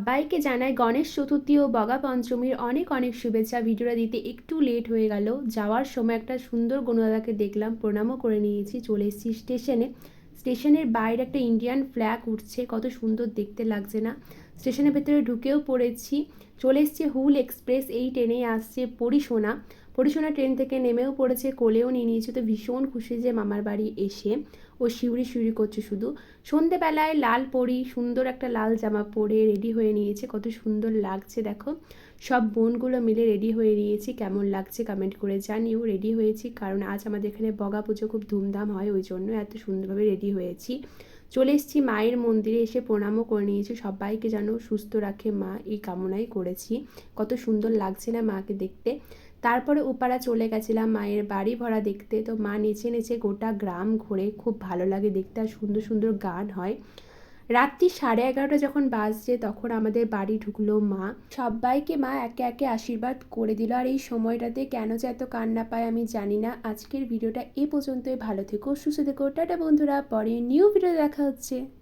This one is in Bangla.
সবাইকে জানাই গণেশ চতুর্থী ও বগা পঞ্চমীর অনেক অনেক শুভেচ্ছা। ভিডিওটা দিতে একটু লেট হয়ে গেল। যাওয়ার সময় একটা সুন্দর গণদাদাকে দেখলাম, প্রণামও করে নিয়েছি, চলে এসেছি স্টেশনে। স্টেশনের বাইরে একটা ইন্ডিয়ান ফ্ল্যাগ উঠছে, কত সুন্দর দেখতে লাগছে না। স্টেশনের ভেতরে ঢুকেও পড়েছি, চলে এসেছি হুল এক্সপ্রেস, এই ট্রেনেই আসছে পরিসোনা। পরিসোনা ট্রেন থেকে নেমেও পড়েছে, কোলেও নিয়ে নিয়েছে। তো ভীষণ খুশি যে মামার বাড়ি এসে ও শিউরি শিউরি করছে শুধু। সন্ধেবেলায় লাল পরি সুন্দর একটা লাল জামা পরে রেডি হয়ে নিয়েছে, কত সুন্দর লাগছে দেখো। সব বোনগুলো মিলে রেডি হয়ে নিয়েছি, কেমন লাগছে কমেন্ট করে জানিও। রেডি হয়েছি কারণ আজ আমাদের এখানে বগা পুজো খুব ধুমধাম হয়, ওই জন্য এত সুন্দরভাবে রেডি হয়েছি। চলে এসেছি মায়ের মন্দিরে, এসে প্রণামও করে নিয়েছি। সবাইকে যেন সুস্থ রাখে মা, এই কামনাই করেছি। কত সুন্দর লাগছে না মাকে দেখতে। তারপরে ওপারা চলে গেছিলাম মায়ের বাড়ি ভরা দেখতে। তো মা নেচে নেচে গোটা গ্রাম ঘোরে, খুব ভালো লাগে দেখতে, আর সুন্দর সুন্দর গান হয়। রাত্রি 11:30 যখন বাজছে তখন আমাদের বাড়ি ঢুকলো মা। সবাইকে মা একে একে আশীর্বাদ করে দিল। আর এই সময়টাতে কেন যে এত কান্না পায় আমি জানি না। আজকের ভিডিওটা এ পর্যন্তই, ভালো থেকো, সুস্থ থেকো, টাটা বন্ধুরা, পরে নিউ ভিডিও দেখা হচ্ছে।